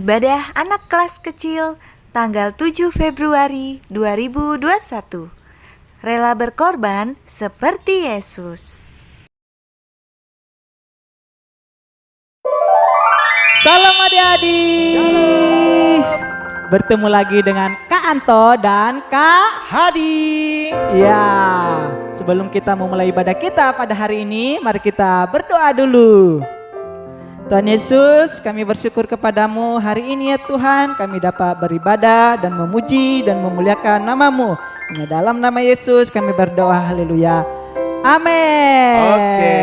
Ibadah anak kelas kecil tanggal 7 Februari 2021. Rela berkorban seperti Yesus. Salam adik-adik. Bertemu lagi dengan Kak Anto dan Kak Hadi. Ya, sebelum kita memulai ibadah kita pada hari ini, mari kita berdoa dulu. Tuhan Yesus, kami bersyukur kepadamu hari ini ya Tuhan, kami dapat beribadah dan memuji dan memuliakan nama-Mu. Hanya dalam nama Yesus kami berdoa, haleluya. Amin. Oke.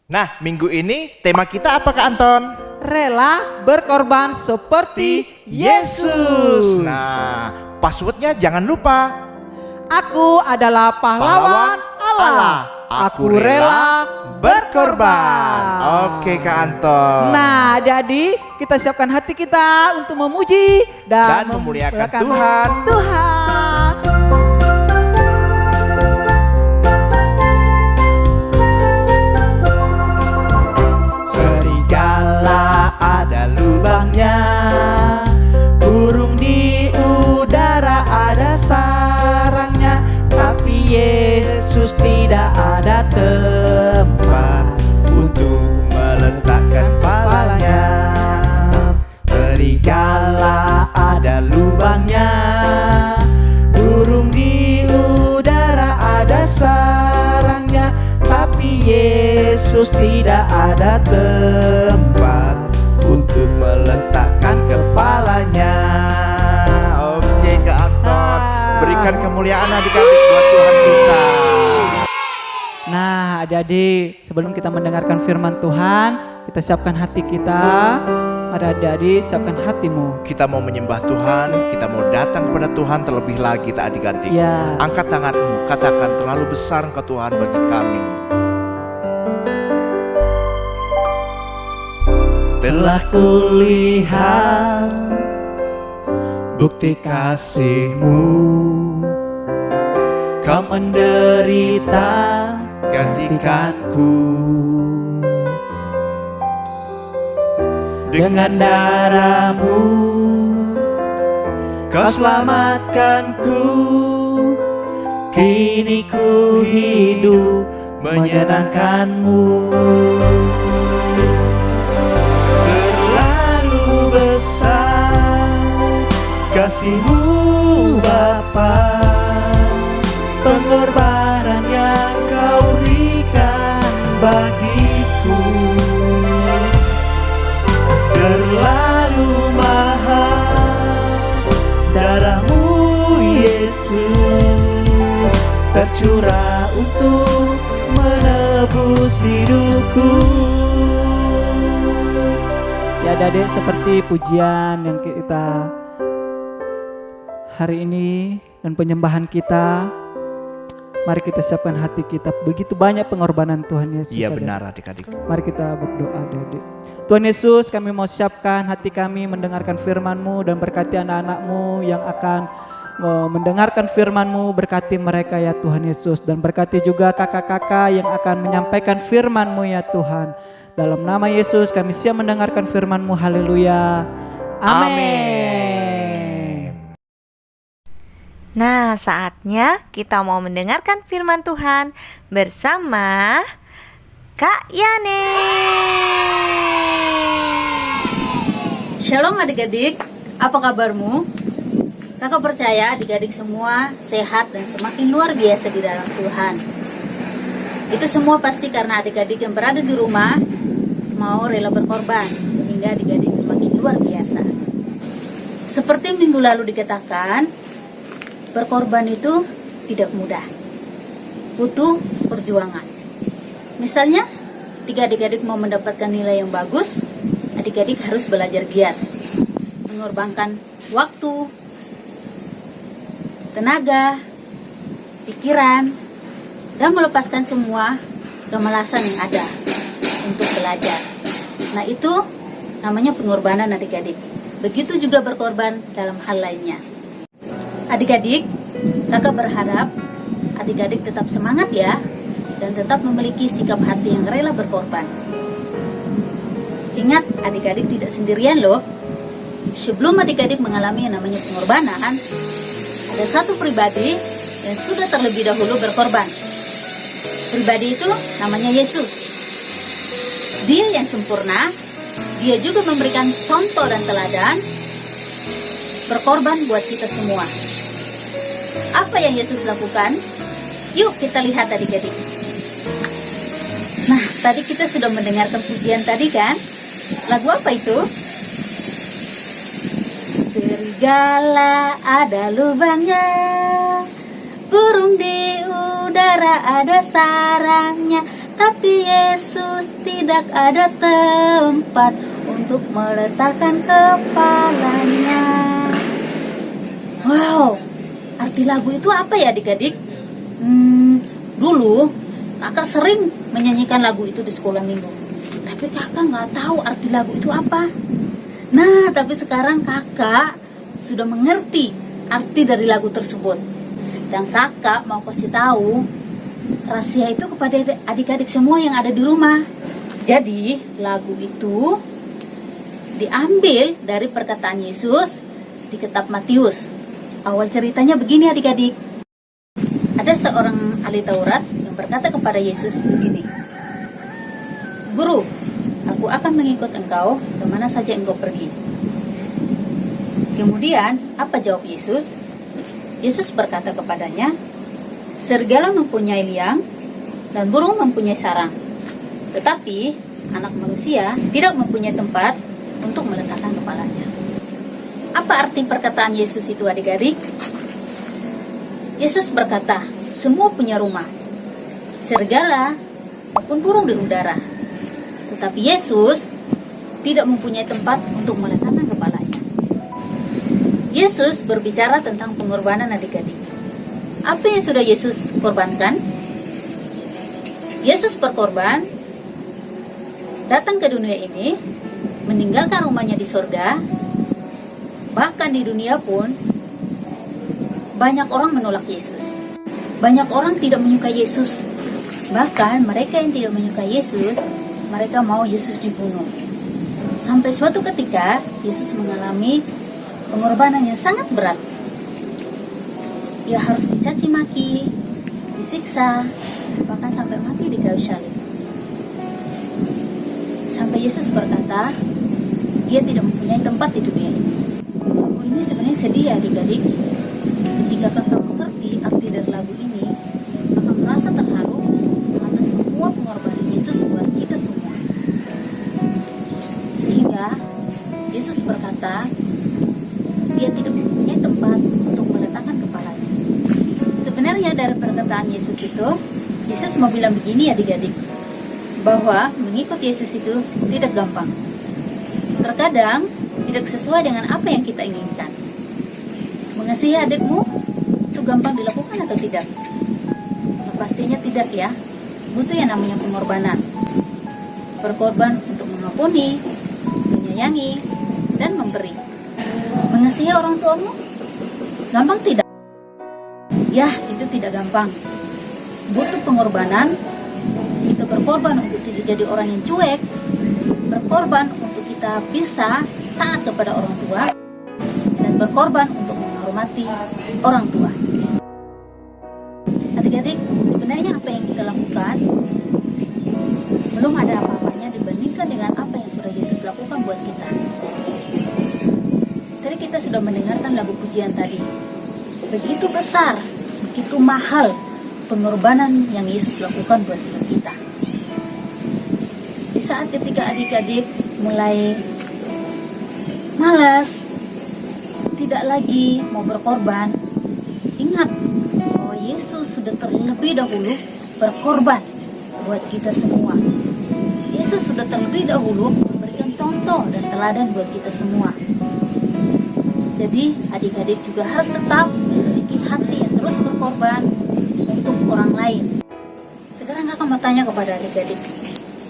Nah, minggu ini tema kita apa Kak Anton? Rela berkorban seperti Yesus. Nah, passwordnya jangan lupa. Aku adalah pahlawan Allah. Aku rela berkorban. Oke Kak Anton. Nah, jadi kita siapkan hati kita untuk memuji dan memuliakan Tuhan. Serigala ada lubangnya, burung di udara ada sarangnya, tapi Yesus tidak ada tempat untuk meletakkan kepalanya. Serigala ada lubangnya, burung di udara ada sarangnya, tapi Yesus tidak ada tempat untuk meletakkan kepalanya. Oke Kak Anton, berikan kemuliaan adik-adik buat Tuhan kita. Nah, adik-adik, sebelum kita mendengarkan firman Tuhan, kita siapkan hati kita. Mari adik-adik, siapkan hatimu. Kita mau menyembah Tuhan, kita mau datang kepada Tuhan terlebih lagi adik-adik. Ya. Angkat tanganmu, katakan terlalu besar engkau Tuhan bagi kami. Telah kulihat bukti kasih-Mu, Kau menderita gantikanku. Dengan darah-Mu Kau selamatkanku. Kini ku hidup menyenangkan-Mu. Terlalu besar kasih-Mu Bapa, pengorbanan yang Kau berikan bagiku. Terlalu mahal darah-Mu Yesus, tercurah untuk menebus hidupku. Ya adik-adik, seperti pujian yang kita hari ini dan penyembahan kita, mari kita siapkan hati kita. Begitu banyak pengorbanan Tuhan Yesus. Iya benar adik-adik. Mari kita berdoa adik-adik. Tuhan Yesus, kami mau siapkan hati kami mendengarkan firman-Mu dan berkati anak-anak-Mu yang akan mendengarkan firman-Mu. Berkati mereka ya Tuhan Yesus, dan berkati juga kakak-kakak yang akan menyampaikan firman-Mu ya Tuhan. Dalam nama Yesus kami siap mendengarkan firman-Mu. Haleluya. Amin. Nah, saatnya kita mau mendengarkan firman Tuhan bersama Kak Yane. Shalom adik-adik, apa kabarmu? Kakak percaya adik-adik semua sehat dan semakin luar biasa di dalam Tuhan. Itu semua pasti karena adik-adik yang berada di rumah mau rela berkorban, sehingga adik-adik semakin luar biasa. Seperti minggu lalu dikatakan, berkorban itu tidak mudah, butuh perjuangan. Misalnya, jika adik-adik mau mendapatkan nilai yang bagus, adik-adik harus belajar giat, mengorbankan waktu, tenaga, pikiran, dan melepaskan semua kemalasan yang ada untuk belajar. Nah, itu namanya pengorbanan adik-adik. Begitu juga berkorban dalam hal lainnya. Adik-adik, kakak berharap adik-adik tetap semangat ya, dan tetap memiliki sikap hati yang rela berkorban. Ingat, adik-adik tidak sendirian loh. sebelum adik-adik mengalami yang namanya pengorbanan, ada satu pribadi yang sudah terlebih dahulu berkorban. Pribadi itu namanya Yesus. Dia yang sempurna, dia juga memberikan contoh dan teladan berkorban buat kita semua. Apa yang Yesus lakukan? Yuk kita lihat adik-adik. Nah, tadi kita sudah mendengarkan pujian tadi kan? Lagu apa itu? Serigala ada lubangnya, burung di udara ada sarangnya, tapi Yesus tidak ada tempat untuk meletakkan kepalanya. Wow, arti lagu itu apa ya adik-adik? Dulu kakak sering menyanyikan lagu itu di sekolah minggu, tapi kakak nggak tahu arti lagu itu apa. Nah, tapi sekarang kakak sudah mengerti arti dari lagu tersebut, dan kakak mau kasih tahu rahasia itu kepada adik-adik semua yang ada di rumah. Jadi lagu itu diambil dari perkataan Yesus di kitab Matius. Awal ceritanya begini adik-adik. Ada seorang ahli Taurat yang berkata kepada Yesus begini, "Guru, aku akan mengikut engkau kemana saja engkau pergi." Kemudian, apa jawab Yesus? Yesus berkata kepadanya, "Serigala mempunyai liang dan burung mempunyai sarang, tetapi anak manusia tidak mempunyai tempat untuk meletakkan kepalanya." Apa arti perkataan Yesus itu adik-adik? Yesus berkata, semua punya rumah, serigala maupun burung di udara, tetapi Yesus tidak mempunyai tempat untuk meletakkan kepalanya. Yesus berbicara tentang pengorbanan adik-adik. Apa yang sudah Yesus korbankan? Yesus berkorban, datang ke dunia ini, meninggalkan rumahnya di surga. Bahkan di dunia pun banyak orang menolak Yesus. Banyak orang tidak menyukai Yesus. Bahkan mereka yang tidak menyukai Yesus, mereka mau Yesus dibunuh. Sampai suatu ketika Yesus mengalami pengorbanan yang sangat berat. Ia harus dicaci maki, disiksa, bahkan sampai mati di kayu salib. Sampai Yesus berkata, dia tidak mempunyai tempat di dunia ini. Lagu ini sebenarnya sedih ya adik-adik. Ketika kakak mengerti arti dari lagu ini, kakak merasa terharu atas semua pengorbanan Yesus buat kita semua. Sehingga Yesus berkata, dia tidak mempunyai tempat untuk meletakkan kepalanya. Sebenarnya dari perkataan Yesus itu, Yesus mau bilang begini adik-adik, bahwa mengikut Yesus itu tidak gampang. Terkadang tidak sesuai dengan apa yang kita inginkan. Mengasihi adikmu itu gampang dilakukan atau tidak? Nah, pastinya tidak ya. Butuh yang namanya pengorbanan. Berkorban untuk mengampuni, menyayangi, dan memberi. Mengasihi orang tuamu gampang tidak? Ya, itu tidak gampang. Butuh pengorbanan. Kita berkorban untuk tidak jadi orang yang cuek, berkorban untuk kita bisa taat kepada orang tua, dan berkorban untuk menghormati orang tua. Adik-adik, sebenarnya apa yang kita lakukan belum ada apa-apanya dibandingkan dengan apa yang sudah Yesus lakukan buat kita. Tadi kita sudah mendengarkan lagu pujian tadi. Begitu besar, begitu mahal pengorbanan yang Yesus lakukan buat hidup kita. Di saat ketika adik-adik mulai malas, tidak lagi mau berkorban, ingat bahwa Yesus sudah terlebih dahulu berkorban buat kita semua. Yesus sudah terlebih dahulu memberikan contoh dan teladan buat kita semua. Jadi adik-adik juga harus tetap memiliki hati yang terus berkorban untuk orang lain. Sekarang kakak mau tanya kepada adik-adik,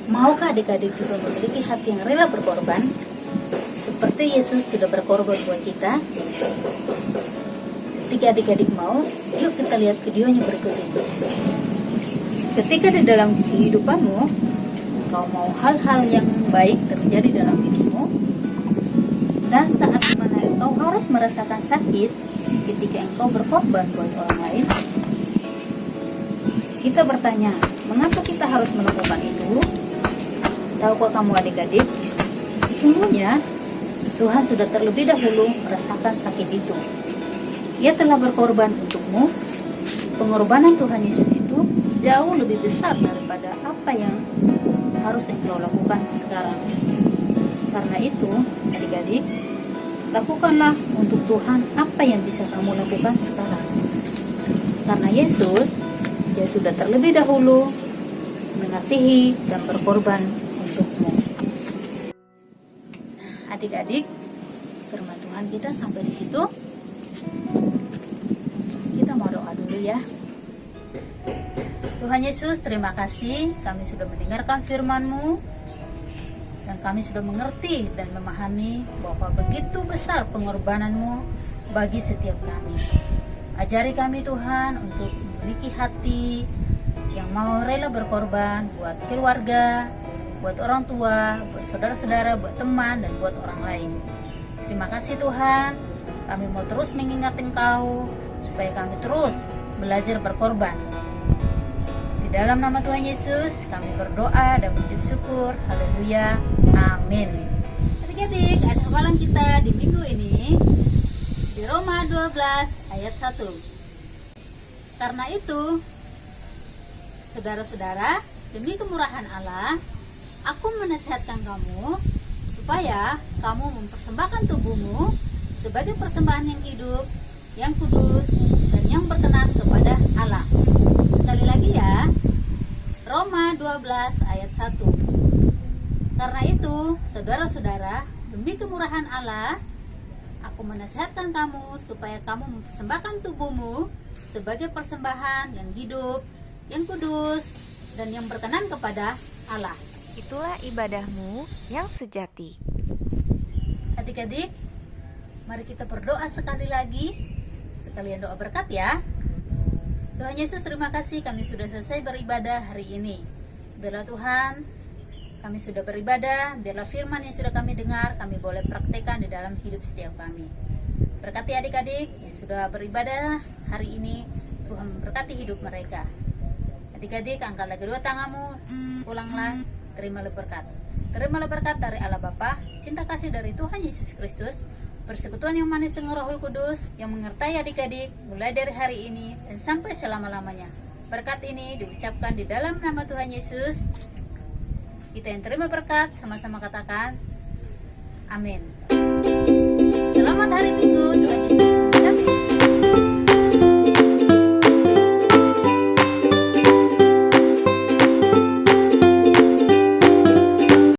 maukah adik-adik juga memiliki hati yang rela berkorban seperti Yesus sudah berkorban buat kita? Ketika adik-adik mau, yuk kita lihat videonya berikut ini. Ketika di dalam kehidupanmu kau mau hal-hal yang baik terjadi dalam hidupmu, Dan saat dimana engkau harus merasakan sakit ketika engkau berkorban buat orang lain, kita bertanya, mengapa kita harus melakukan itu? Tahukah kamu adik-adik, sesungguhnya Tuhan sudah terlebih dahulu merasakan sakit itu. Ia telah berkorban untukmu. Pengorbanan Tuhan Yesus itu jauh lebih besar daripada apa yang harus engkau lakukan sekarang. Karena itu, adik-adik, lakukanlah untuk Tuhan apa yang bisa kamu lakukan sekarang. Karena Yesus, Dia sudah terlebih dahulu mengasihi dan berkorban untukmu. Adik-adik, firman Tuhan kita sampai di situ. Kita mau doa dulu ya. Tuhan Yesus, terima kasih kami sudah mendengarkan firman-Mu dan kami sudah mengerti dan memahami bahwa begitu besar pengorbanan-Mu bagi setiap kami. Ajari kami Tuhan untuk memiliki hati yang mau rela berkorban buat keluarga, buat orang tua, buat saudara-saudara, buat teman, dan buat orang lain. Terima kasih Tuhan, kami mau terus mengingat Engkau supaya kami terus belajar berkorban. Di dalam nama Tuhan Yesus kami berdoa dan mengucap syukur. Haleluya, amin. Adik-adik, ada hafalan kita di minggu ini di Roma 12 ayat 1. Karena itu, saudara-saudara, demi kemurahan Allah, aku menasihatkan kamu supaya kamu mempersembahkan tubuhmu sebagai persembahan yang hidup, yang kudus, dan yang berkenan kepada Allah. Sekali lagi ya, Roma 12 ayat 1. Karena itu, saudara-saudara, demi kemurahan Allah, aku menasihatkan kamu supaya kamu mempersembahkan tubuhmu sebagai persembahan yang hidup, yang kudus, dan yang berkenan kepada Allah. Itulah ibadahmu yang sejati. Adik-adik, mari kita berdoa sekali lagi. Sekalian doa berkat ya. Tuhan Yesus, terima kasih kami sudah selesai beribadah hari ini. Biarlah Tuhan, kami sudah beribadah, biarlah firman yang sudah kami dengar, kami boleh praktekkan di dalam hidup setiap kami. Berkati adik-adik yang sudah beribadah hari ini, Tuhan memberkati hidup mereka. Adik-adik, angkatlah kedua tanganmu, pulanglah, terimalah berkat. Terimalah berkat dari Allah Bapa, cinta kasih dari Tuhan Yesus Kristus, persekutuan yang manis dengan Roh Kudus yang menyertai adik-adik mulai dari hari ini dan sampai selama-lamanya. Berkat ini diucapkan di dalam nama Tuhan Yesus. Kita yang terima berkat sama-sama katakan amin.